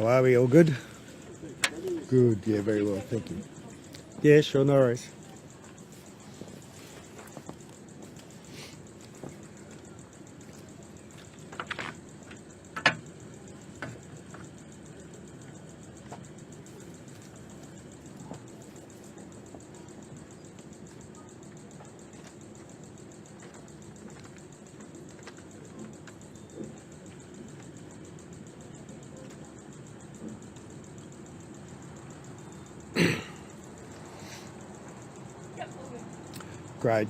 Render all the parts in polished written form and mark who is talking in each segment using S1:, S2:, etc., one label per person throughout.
S1: How are we? All good? Good, yeah, very well, thank you. Yeah, sure, no worries. Great.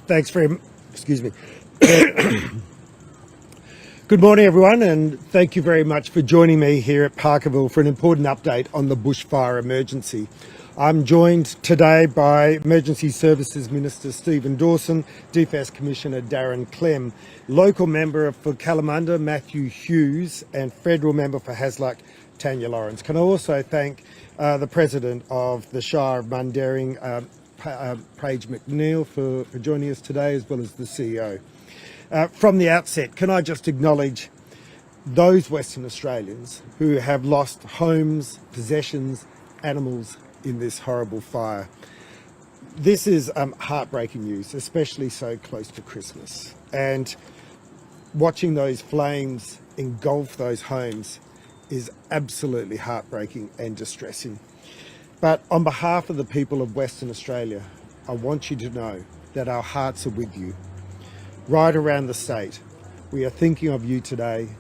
S1: Thanks very excuse me. Good morning, everyone, and thank you very much for joining me here at Parkerville for an important update on the bushfire emergency. I'm joined today by Emergency Services Minister Stephen Dawson, DFAS Commissioner Darren Clem, local member for Kalamunda Matthew Hughes, and federal member for Hasluck Tanya Lawrence. Can I also thank the President of the Shire of Mundaring, Paige McNeil, for joining us today, as well as the CEO. From the outset, can I just acknowledge those Western Australians who have lost homes, possessions, animals in this horrible fire. This is heartbreaking news, especially so close to Christmas. And watching those flames engulf those homes is absolutely heartbreaking and distressing. But on behalf of the people of Western Australia, I want you to know that our hearts are with you. Right around the state, we are thinking of you today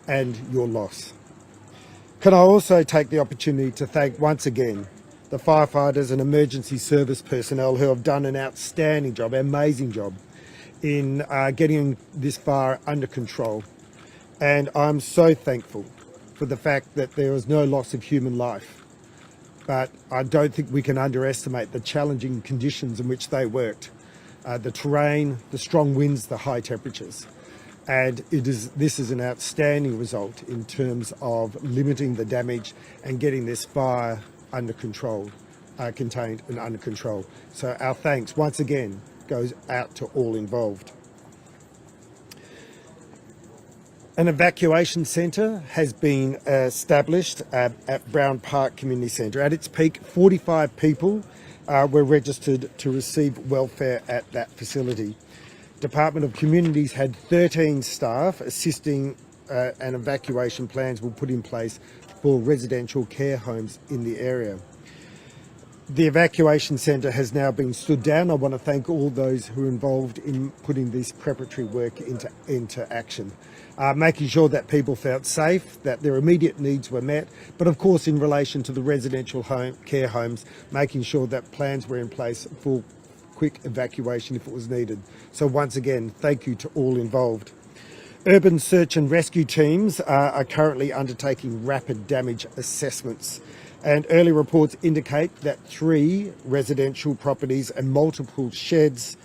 S1: and your loss. Can I also take the opportunity to thank once again the firefighters and emergency service personnel who have done an outstanding job, amazing job, in getting this fire under control. And I'm so thankful for the fact that there was no loss of human life. But I don't think we can underestimate the challenging conditions in which they worked. The terrain, the strong winds, the high temperatures. And this is an outstanding result in terms of limiting the damage and getting this fire under control, contained and under control. So our thanks once again goes out to all involved. An evacuation centre has been established at Brown Park Community Centre. At its peak, 45 people were registered to receive welfare at that facility. Department of Communities had 13 staff assisting, and evacuation plans were put in place for residential care homes in the area. The evacuation centre has now been stood down. I want to thank all those who are involved in putting this preparatory work into action, making sure that people felt safe, that their immediate needs were met, but of course in relation to the residential care homes, making sure that plans were in place for quick evacuation if it was needed. So once again, thank you to all involved. Urban search and rescue teams are currently undertaking rapid damage assessments, and early reports indicate that 3 residential properties and multiple sheds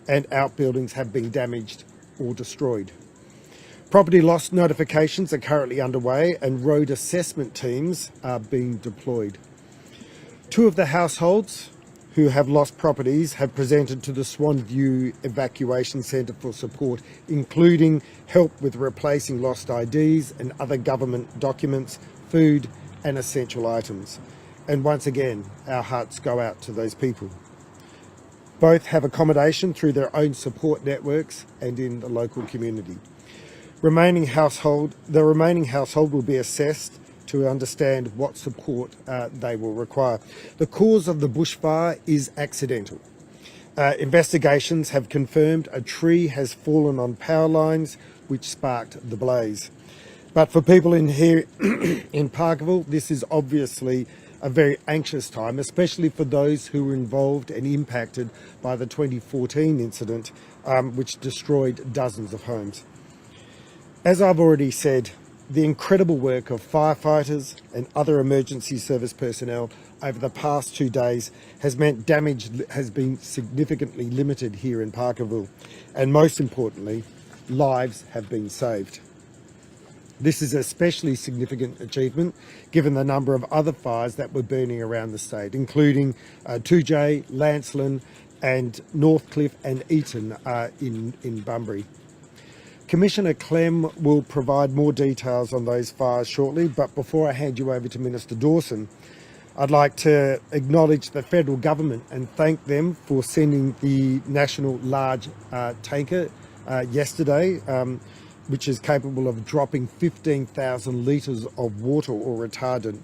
S1: and outbuildings have been damaged or destroyed. Property loss notifications are currently underway and road assessment teams are being deployed. 2 of the households who have lost properties have presented to the Swanview Evacuation Centre for support, including help with replacing lost IDs and other government documents, food and essential items. And once again, our hearts go out to those people. Both have accommodation through their own support networks and in the local community. The remaining household will be assessed to understand what support they will require. The cause of the bushfire is accidental. Investigations have confirmed a tree has fallen on power lines which sparked the blaze. But for people in here in Parkerville, this is obviously a very anxious time, especially for those who were involved and impacted by the 2014 incident, which destroyed dozens of homes. As I've already said, the incredible work of firefighters and other emergency service personnel over the past 2 days has meant damage has been significantly limited here in Parkerville, and most importantly, lives have been saved. This is an especially significant achievement given the number of other fires that were burning around the state, including 2J, Lancelin and Northcliffe and Eaton in Bunbury. Commissioner Clem will provide more details on those fires shortly, but before I hand you over to Minister Dawson, I'd like to acknowledge the federal government and thank them for sending the national large tanker yesterday, which is capable of dropping 15,000 litres of water or retardant.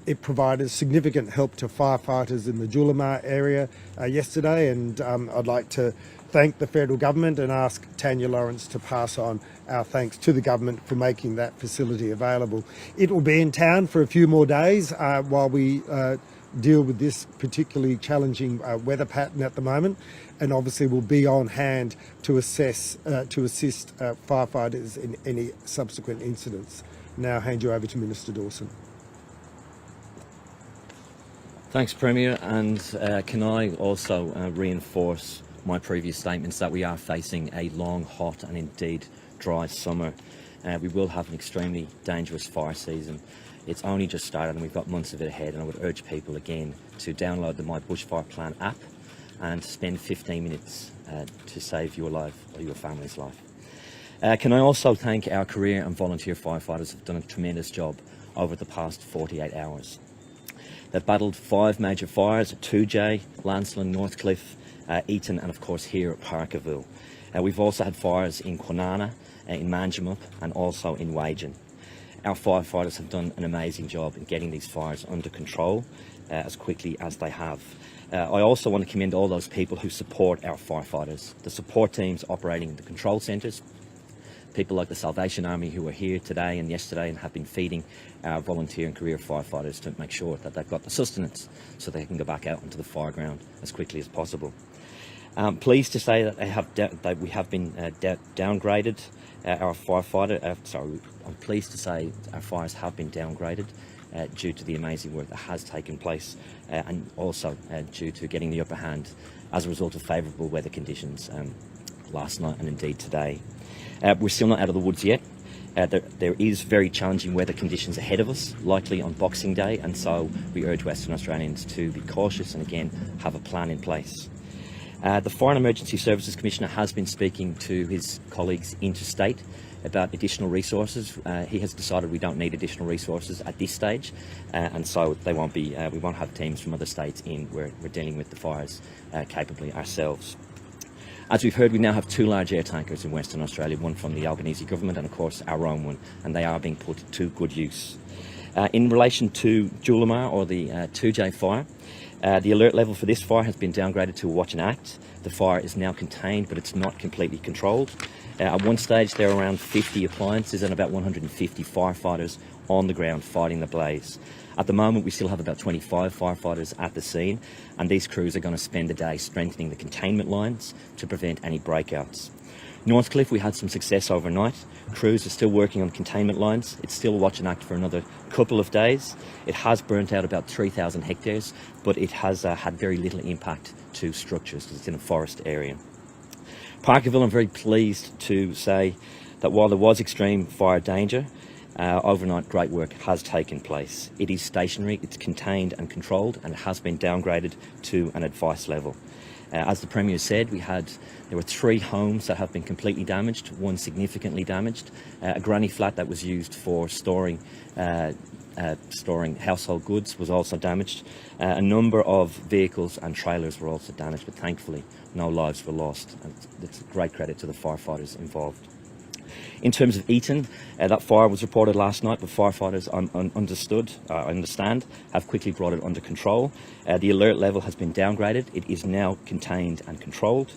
S1: It provided significant help to firefighters in the Julimar area yesterday, and I'd like to thank the federal government and ask Tanya Lawrence to pass on our thanks to the government for making that facility available. It will be in town for a few more days while we deal with this particularly challenging weather pattern at the moment, and obviously will be on hand to assist firefighters in any subsequent incidents. Now hand you over to Minister Dawson.
S2: Thanks, Premier, and can I also reinforce my previous statements that we are facing a long, hot and indeed dry summer. We will have an extremely dangerous fire season. It's only just started and we've got months of it ahead, and I would urge people again to download the My Bushfire Plan app and spend 15 minutes to save your life or your family's life. Can I also thank our career and volunteer firefighters who've done a tremendous job over the past 48 hours. They've battled 5 major fires at 2J, Lancelin, Northcliffe, Eton, and of course here at Parkerville. We've also had fires in Kwinana, in Manjimup, and also in Wagen. Our firefighters have done an amazing job in getting these fires under control as quickly as they have. I also want to commend all those people who support our firefighters, the support teams operating in the control centres, people like the Salvation Army who are here today and yesterday and have been feeding our volunteer and career firefighters to make sure that they've got the sustenance so they can go back out onto the fireground as quickly as possible. Pleased to say that we have been downgraded. I'm pleased to say our fires have been downgraded due to the amazing work that has taken place and also due to getting the upper hand as a result of favourable weather conditions last night and indeed today. We're still not out of the woods yet. There is very challenging weather conditions ahead of us, likely on Boxing Day, and so we urge Western Australians to be cautious and again have a plan in place. The Fire and Emergency Services Commissioner has been speaking to his colleagues interstate about additional resources. He has decided we don't need additional resources at this stage, and so we won't have teams from other states in. We're dealing with the fires capably ourselves. As we've heard, we now have 2 large air tankers in Western Australia, one from the Albanese government and of course our own one, and they are being put to good use. In relation to Julimar, or the 2J fire, the alert level for this fire has been downgraded to a watch and act. The fire is now contained, but it's not completely controlled. At one stage there are around 50 appliances and about 150 firefighters on the ground fighting the blaze. At the moment we still have about 25 firefighters at the scene, and these crews are going to spend the day strengthening the containment lines to prevent any breakouts. Northcliffe, we had some success overnight. Crews are still working on containment lines. It's still watch and act for another couple of days. It has burnt out about 3,000 hectares, but it has had very little impact to structures because it's in a forest area. Parkerville, I'm very pleased to say that while there was extreme fire danger, overnight great work has taken place. It is stationary, it's contained and controlled, and it has been downgraded to an advice level. As the Premier said, there were 3 homes that have been completely damaged, 1 significantly damaged, a granny flat that was used for storing household goods was also damaged. A number of vehicles and trailers were also damaged, but thankfully no lives were lost, and it's a great credit to the firefighters involved. In terms of Eton, that fire was reported last night, but firefighters understand, have quickly brought it under control. The alert level has been downgraded. It is now contained and controlled.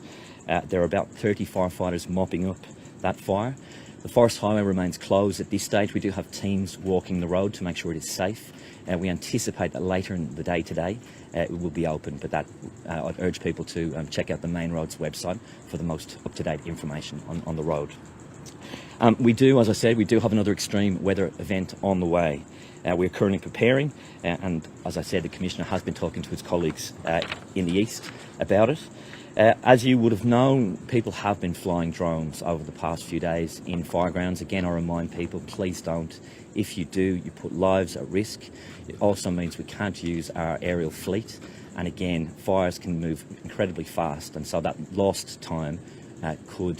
S2: There are about 30 firefighters mopping up that fire. The forest highway remains closed at this stage. We do have teams walking the road to make sure it is safe. We anticipate that later in the day today it will be open, but I'd urge people to check out the Main Roads website for the most up-to-date information on the road. As I said, we do have another extreme weather event on the way. We're currently preparing, and as I said, the Commissioner has been talking to his colleagues in the east about it. As you would have known, people have been flying drones over the past few days in firegrounds. Again, I remind people, please don't. If you do, you put lives at risk. It also means we can't use our aerial fleet, and again, fires can move incredibly fast, and so that lost time could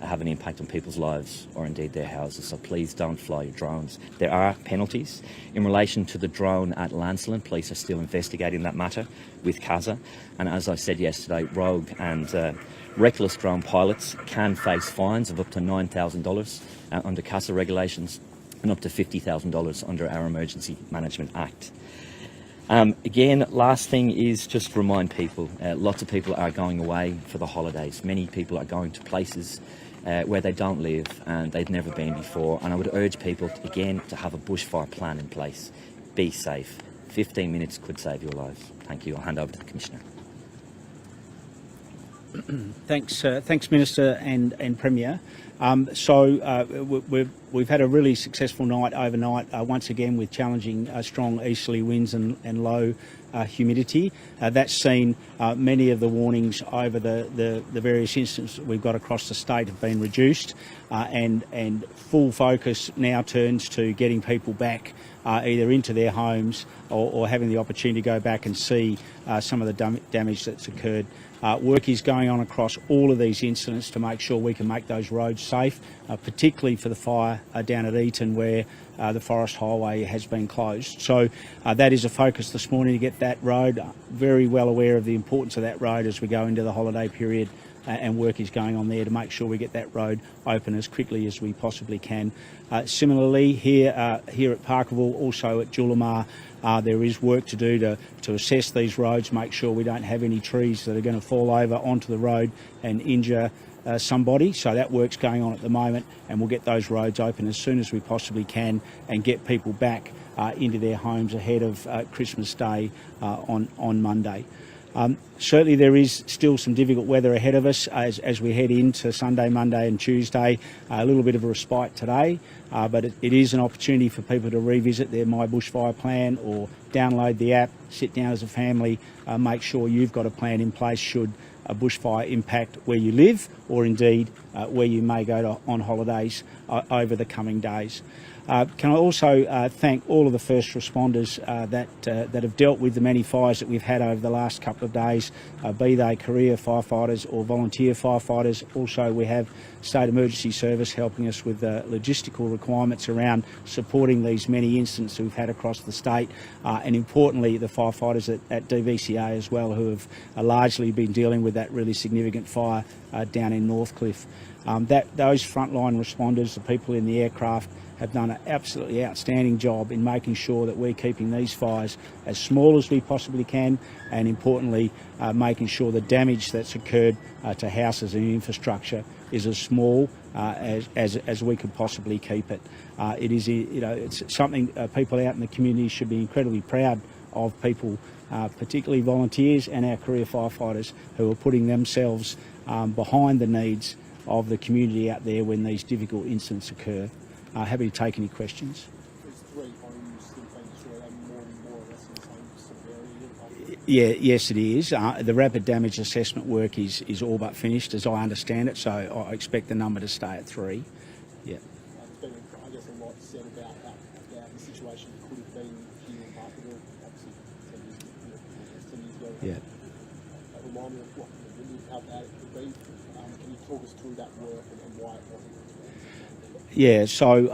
S2: have an impact on people's lives or indeed their houses. So please don't fly your drones. There are penalties. In relation to the drone at Lancelin, police are still investigating that matter with CASA. And as I said yesterday, rogue and reckless drone pilots can face fines of up to $9,000 under CASA regulations and up to $50,000 under our Emergency Management Act. Again, last thing is just to remind people, lots of people are going away for the holidays. Many people are going to places where they don't live and they've never been before. And I would urge people, again, to have a bushfire plan in place. Be safe. 15 minutes could save your lives. Thank you. I'll hand over to the Commissioner.
S3: Thanks, Minister and Premier. We've had a really successful night overnight, once again with challenging strong easterly winds and low humidity. That's seen many of the warnings over the various instances we've got across the state have been reduced, and full focus now turns to getting people back either into their homes or having the opportunity to go back and see some of the damage that's occurred. Work is going on across all of these incidents to make sure we can make those roads safe, particularly for the fire down at Eaton where the Forest Highway has been closed. So that is a focus this morning to get that road. Very well aware of the importance of that road as we go into the holiday period, and work is going on there to make sure we get that road open as quickly as we possibly can. Similarly, here at Parkerville, also at Julimar, there is work to do to assess these roads, make sure we don't have any trees that are going to fall over onto the road and injure somebody. So that work's going on at the moment, and we'll get those roads open as soon as we possibly can and get people back into their homes ahead of Christmas Day on Monday. Certainly there is still some difficult weather ahead of us as we head into Sunday, Monday and Tuesday. A little bit of a respite today, but it is an opportunity for people to revisit their My Bushfire plan or download the app, sit down as a family, make sure you've got a plan in place should a bushfire impact where you live or indeed where you may go on holidays over the coming days. Can I also thank all of the first responders that have dealt with the many fires that we've had over the last couple of days, be they career firefighters or volunteer firefighters. Also, we have State Emergency Service helping us with the logistical requirements around supporting these many incidents we've had across the state, and importantly the firefighters at DVCA as well, who have largely been dealing with that really significant fire down in Northcliffe. Those frontline responders, the people in the aircraft, have done an absolutely outstanding job in making sure that we're keeping these fires as small as we possibly can, and importantly making sure the damage that's occurred to houses and infrastructure is as small as we could possibly keep it. It is, it's something people out in the community should be incredibly proud of, people, particularly volunteers and our career firefighters who are putting themselves behind the needs of the community out there when these difficult incidents occur. Happy to take any questions.
S4: There's 3 homes that have been destroyed and more or less in the same severity.
S3: Yeah, yes, it is. The rapid damage assessment work is all but finished, as I understand it. So I expect the number to stay at 3. Yeah.
S4: There's been, I guess, a lot said about the situation that could have been here in Parkerville, obviously 10 years ago.
S3: Yeah.
S4: Remind me of how bad it could be. Can you talk us through that work and why it wasn't?
S3: Yeah, so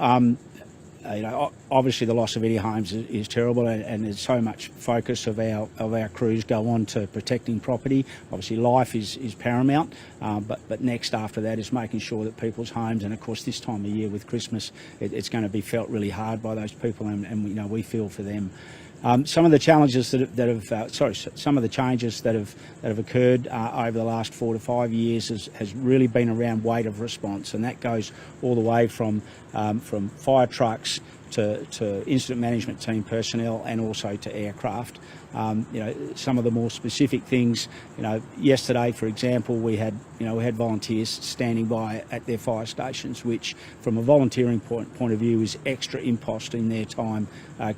S3: obviously the loss of any homes is terrible, and there's so much focus of our crews go on to protecting property. Obviously life is paramount, but next after that is making sure that people's homes, and of course this time of year with Christmas, it's going to be felt really hard by those people, and we feel for them. Some of the challenges some of the changes that have occurred over the last 4 to 5 years has really been around weight of response, and that goes all the way from fire trucks to incident management team personnel and also to aircraft. Some of the more specific things, yesterday, for example, we had volunteers standing by at their fire stations, which from a volunteering point of view is extra impost in their time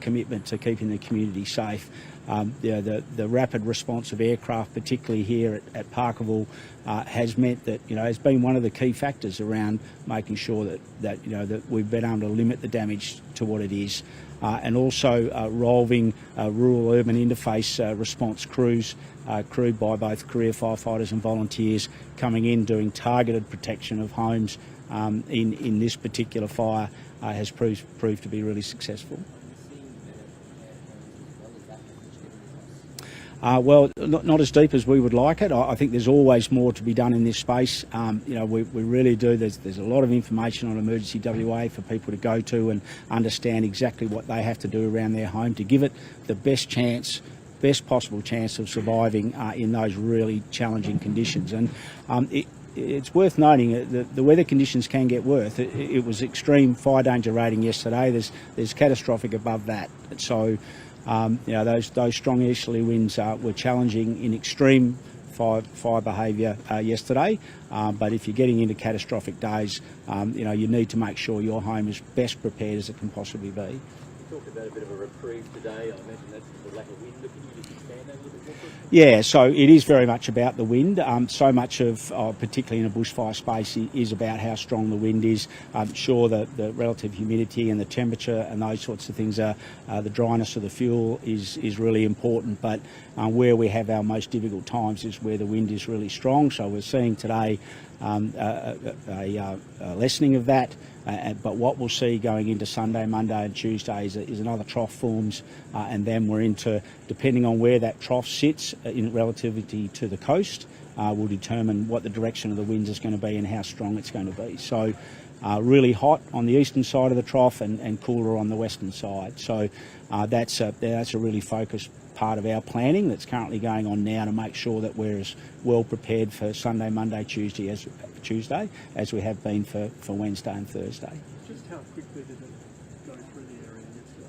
S3: commitment to keeping the community safe. the rapid response of aircraft, particularly here at Parkerville, has meant that has been one of the key factors around making sure that we've been able to limit the damage to what it is, and also rolling rural-urban interface response crews, crewed by both career firefighters and volunteers, coming in doing targeted protection of homes in this particular fire has proved to be really successful. Well, not as deep as we would like it. I think there's always more to be done in this space. We really do. There's a lot of information on Emergency WA for people to go to and understand exactly what they have to do around their home to give it the best possible chance of surviving in those really challenging conditions. And it's worth noting that the weather conditions can get worse. It was extreme fire danger rating yesterday. There's catastrophic above that. So. Those strong easterly winds were challenging in extreme fire behaviour yesterday, but if you're getting into catastrophic days, you need to make sure your home is best prepared as it can possibly be.
S5: You talked about a bit of a reprieve today. I imagine that's the lack of wind. Can you just expand that a little bit more?
S3: Yeah, so it is very much about the wind. So much of, particularly in a bushfire space, is about how strong the wind is. Sure, the relative humidity and the temperature and those sorts of things are, the dryness of the fuel is really important, but where we have our most difficult times is where the wind is really strong. So we're seeing today a lessening of that. But what we'll see going into Sunday, Monday and Tuesday is another trough forms, and then we're into, depending on where that trough sits in relativity to the coast, will determine what the direction of the winds is going to be and how strong it's going to be. So really hot on the eastern side of the trough and cooler on the western side. So that's a really focused part of our planning that's currently going on now to make sure that we're as well prepared for Sunday, Monday, Tuesday as we have been for Wednesday and Thursday.
S6: Just how quickly did it go through the area yesterday?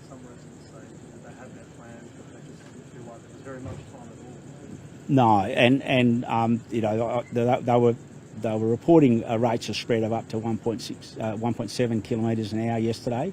S6: Some residents say that they had that plan, but they just didn't feel like there was very much time at all.
S3: No, they were reporting rates of spread of up to 1.7 kilometres an hour yesterday,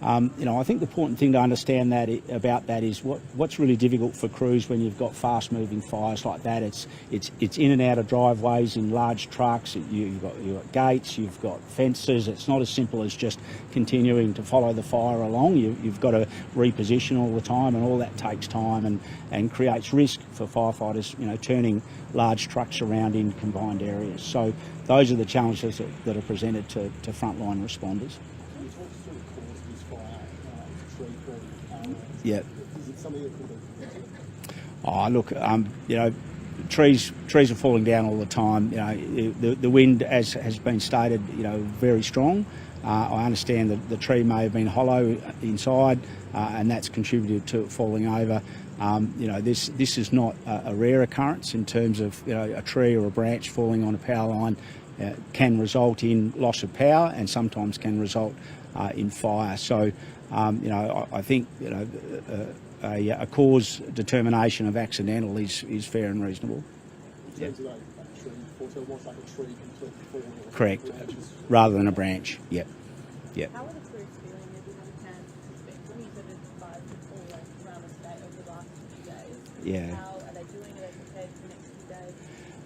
S3: I think the important thing to understand about that is what's really difficult for crews when you've got fast-moving fires like that. It's in and out of driveways in large trucks. You've got gates, you've got fences. It's not as simple as just continuing to follow the fire along. You've got to reposition all the time, and all that takes time and creates risk for firefighters. Turning large trucks around in confined areas. So those are the challenges that are presented to frontline responders. Yeah.
S4: Is it something that could be?
S3: Oh, look, trees are falling down all the time. The wind, as has been stated, very strong. I understand that the tree may have been hollow inside, and that's contributed to it falling over. This is not a rare occurrence in terms of a tree or a branch falling on a power line. Can result in loss of power and sometimes can result in fire. So, I think a cause determination of accidental is fair and reasonable.
S4: In terms of that tree, so it was like a tree completely falling?
S3: Correct, rather than a branch. Yep.
S7: How are the crews feeling? Have you had a chance to speak to them? You said it's survived all around the state over the last few days.
S3: Yeah.
S7: How are they doing? Are they prepared for the next few days?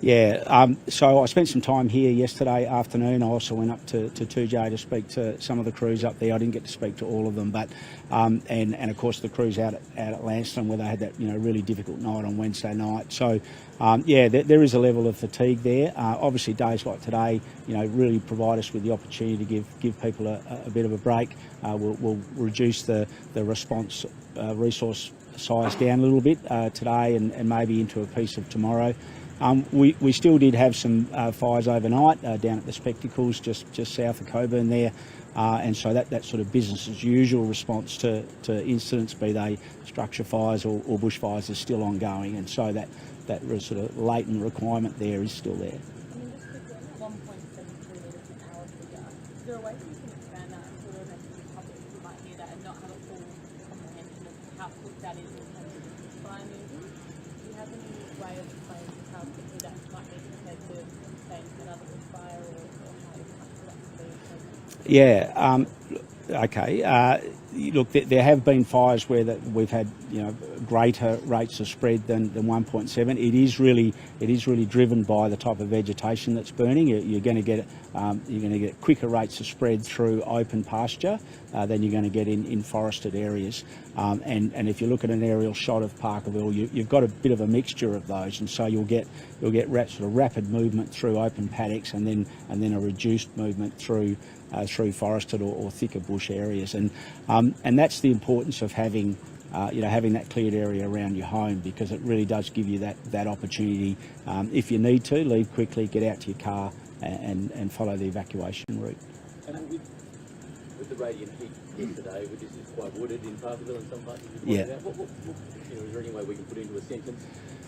S3: Yeah, so I spent some time here yesterday afternoon. I also went up to 2J to speak to some of the crews up there. I didn't get to speak to all of them, but and of course the crews out at Lanston where they had that really difficult night on Wednesday night. So there is a level of fatigue there. Obviously days like today, really provide us with the opportunity to give people a bit of a break. We'll reduce the response resource size down a little bit today and maybe into a piece of tomorrow. We still did have some fires overnight down at the Spectacles, just south of Coburn there, and so that sort of business as usual response to incidents, be they structure fires or bushfires, is still ongoing, and so that sort of latent requirement there is still there.
S7: I mean, just quickly, on that 1.73 litres an hour figure, is there a way that you can expand that and sort of message the public who might hear that and not have a full comprehension of how quick that is in terms of bushfire moving? Do you have any way of explaining how quickly that might be compared to, say, another bushfire or how much that could be?
S3: Yeah. Okay. look, there have been fires where we've had greater rates of spread than 1.7. It is really driven by the type of vegetation that's burning. You're going to get quicker rates of spread through open pasture than you're going to get in forested areas. And if you look at an aerial shot of Parkerville, you've got a bit of a mixture of those, and so you'll get sort of rapid movement through open paddocks, and then a reduced movement through forested or thicker bush areas, and that's the importance of having that cleared area around your home, because it really does give you that opportunity. If you need to, leave quickly, get out to your car, and follow the evacuation route.
S5: And with the radiant heat yesterday, which is quite wooded in Parkerville and some parts,
S3: Yeah.
S5: Is there any way we can put into a sentence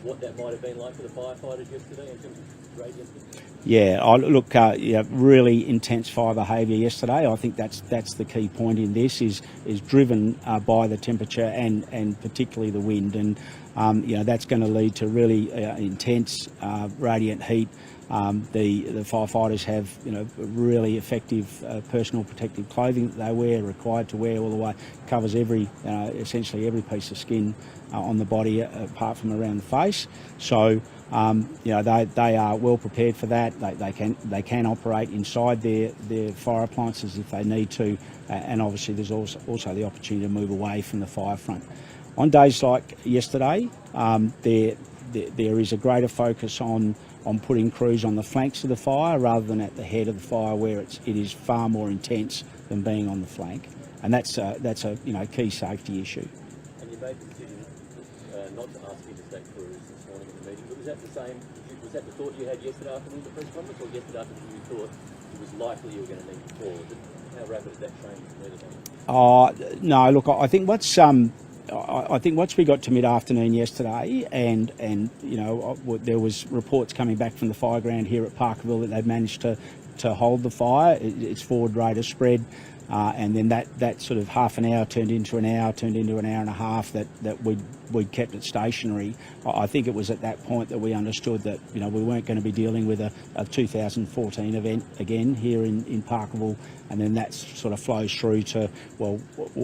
S5: what that might have been like for the firefighters yesterday in terms of radiant heat?
S3: Yeah, really intense fire behaviour yesterday. I think that's the key point in this is driven by the temperature and particularly the wind, and that's going to lead to really intense radiant heat. The firefighters have really effective personal protective clothing that they wear, required to wear all the way, covers essentially every piece of skin on the body apart from around the face. So they are well prepared for that. They can operate inside their fire appliances if they need to, and obviously there's also the opportunity to move away from the fire front. On days like yesterday, there is a greater focus on putting crews on the flanks of the fire rather than at the head of the fire, where it is far more intense than being on the flank, and that's a key safety issue.
S5: And you made the decision not to ask interstate crews this morning in the meeting, but was that the thought you had yesterday afternoon at the press conference, or yesterday afternoon you thought it was likely you were going to need to call? How rapid did that change?
S3: No, look, I think once we got to mid-afternoon yesterday, and there was reports coming back from the fireground here at Parkerville that they'd managed to hold the fire, its forward rate of spread, and then that sort of half an hour turned into an hour and a half that we'd kept it stationary. I think it was at that point that we understood that we weren't going to be dealing with a 2014 event again here in Parkerville, and then that sort of flows through to, well,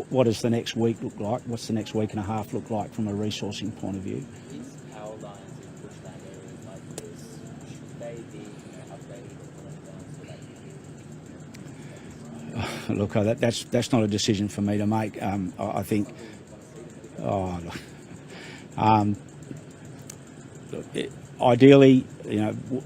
S3: what does the next week look like? What's the next week and a half look like from a resourcing point of view?
S8: These power lines in bushland areas like this, should they be upgraded or put on down so that
S3: Look, that's not a decision for me to make. I think. Ideally,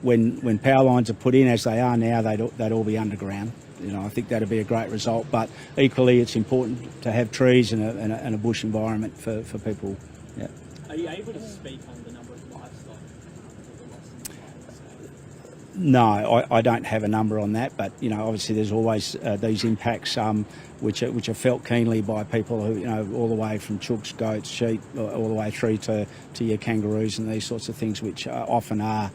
S3: when power lines are put in, as they are now, they'd all be underground. I think that'd be a great result. But equally, it's important to have trees and a bush environment for people. Yeah.
S4: Are you able to speak on the number of livestock that were lost in the fires?
S3: No, I don't have a number on that, but obviously there's always these impacts which are felt keenly by people who all the way from chooks, goats, sheep, all the way through to your kangaroos and these sorts of things, which often are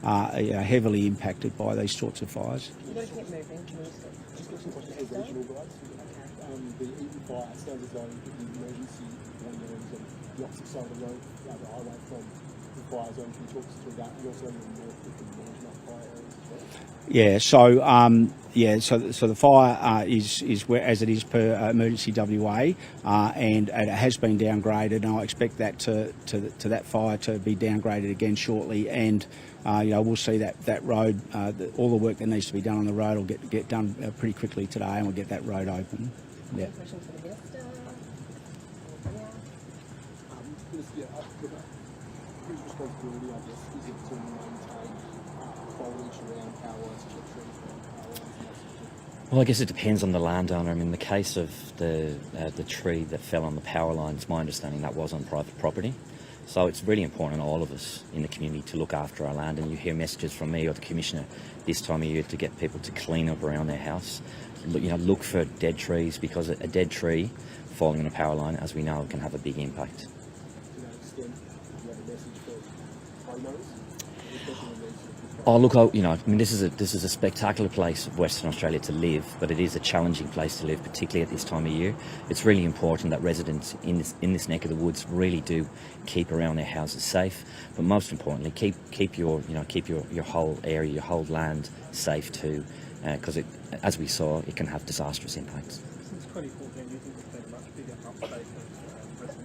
S3: heavily impacted by these sorts of fires.
S7: You gotta keep moving. Can we
S4: Just got some questions for the regional guys. The Eaton fire, it sounds as though the emergency warning is on the opposite side of the road, the highway from the fire zone. Can you talk us through that? And also in the north with the management fire areas as well?
S3: So the fire is where, as it is per emergency WA, and it has been downgraded, and I expect that to that fire to be downgraded again shortly, and we'll see that road, all the work that needs to be done on the road will get done pretty quickly today, and we'll get that road open. Yeah.
S7: questions for the minister?
S4: Whose responsibility, I guess, is it to maintain foliage around power lines, to keep trees around power lines and that sort of thing?
S2: Well, I guess it depends on the landowner. I mean, in the case of the tree that fell on the power lines, my understanding that was on private property. So it's really important on all of us in the community to look after our land, and you hear messages from me or the Commissioner this time of year to get people to clean up around their house. Look for dead trees, because a dead tree falling on a power line, as we know, can have a big impact.
S4: To that extent, do you have a message for homeowners? Especially when these
S2: Oh, look, I mean, this is a spectacular place of Western Australia to live, but it is a challenging place to live, particularly at this time of year. It's really important that residents in this neck of the woods really do keep around their houses safe, but most importantly, keep your whole area, your whole land safe too, because as we saw, it can have disastrous impacts.
S6: Since 2014, do you think there's been a much bigger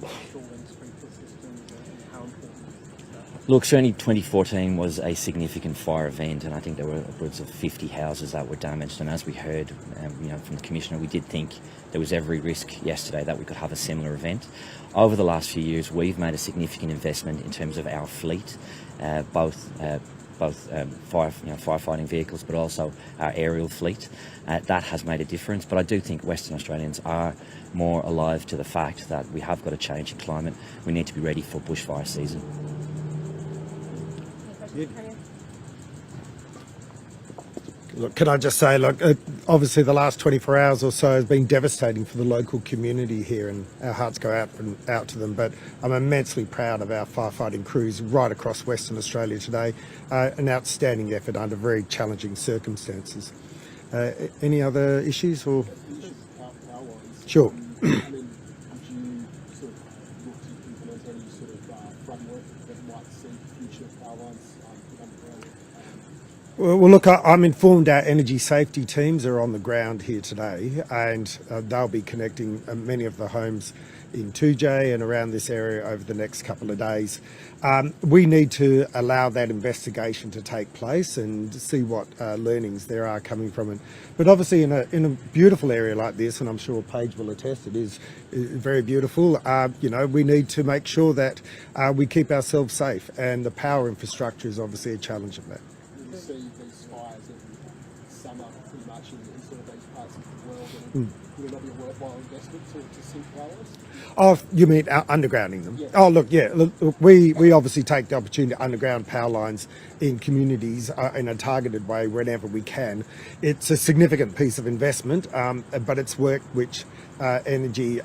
S6: installing sprinkler systems and how important is that?
S2: Look, certainly 2014 was a significant fire event, and I think there were upwards of 50 houses that were damaged. And as we heard, from the Commissioner, we did think there was every risk yesterday that we could have a similar event. Over the last few years, we've made a significant investment in terms of our fleet, both firefighting vehicles, but also our aerial fleet. That has made a difference. But I do think Western Australians are more alive to the fact that we have got a change in climate. We need to be ready for bushfire season.
S1: Look, can I just say, obviously the last 24 hours or so has been devastating for the local community here, and our hearts go out to them. But I'm immensely proud of our firefighting crews right across Western Australia today. An outstanding effort under very challenging circumstances. Any other issues? Or
S4: Power-wise,
S1: sure.
S4: I mean, would you sort of look to implement any sort of framework that might see future power lines put underground?
S1: Well, look, I'm informed our energy safety teams are on the ground here today, and they'll be connecting many of the homes in 2J and around this area over the next couple of days. We need to allow that investigation to take place and see what learnings there are coming from it. But obviously in a beautiful area like this, and I'm sure Paige will attest, it is very beautiful. We need to make sure that we keep ourselves safe, and the power infrastructure is obviously a challenge of that.
S4: You see these fires every summer pretty much in sort of these parts of the world, and would it not be a worthwhile investment to sink power lines?
S1: Oh, you mean undergrounding them?
S4: Yeah.
S1: Oh, look, yeah. Look, we obviously take the opportunity to underground power lines in communities in a targeted way whenever we can. It's a significant piece of investment, but it's work which Energy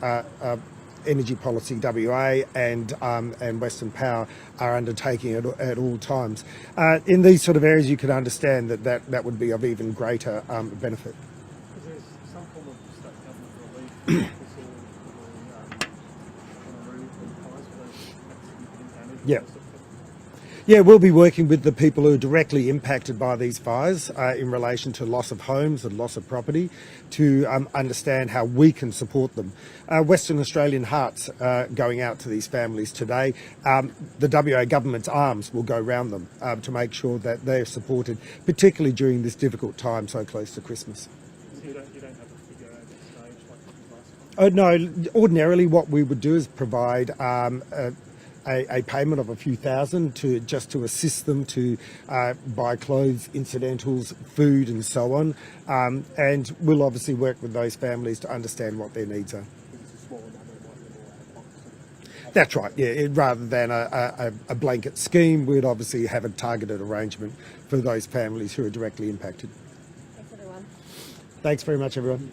S1: Policy WA and Western Power are undertaking at all times. In these sort of areas, you can understand that would be of even greater benefit.
S6: Because there's some form of state government relief on a roof and fires for those significant damage.
S1: Yeah. Yeah, we'll be working with the people who are directly impacted by these fires in relation to loss of homes and loss of property to understand how we can support them. Western Australian Hearts going out to these families today. The WA government's arms will go round them to make sure that they're supported, particularly during this difficult time so close to Christmas.
S6: You don't have a figure at this stage like last time?
S1: No, ordinarily what we would do is provide a payment of a few thousand to assist them to buy clothes, incidentals, food and so on. And we'll obviously work with those families to understand what their needs are.
S4: It's a smaller number, it might be more out of pocket.
S1: That's right, yeah. Rather than a blanket scheme, we'd obviously have a targeted arrangement for those families who are directly impacted.
S7: Thanks, everyone.
S1: Thanks very much, everyone.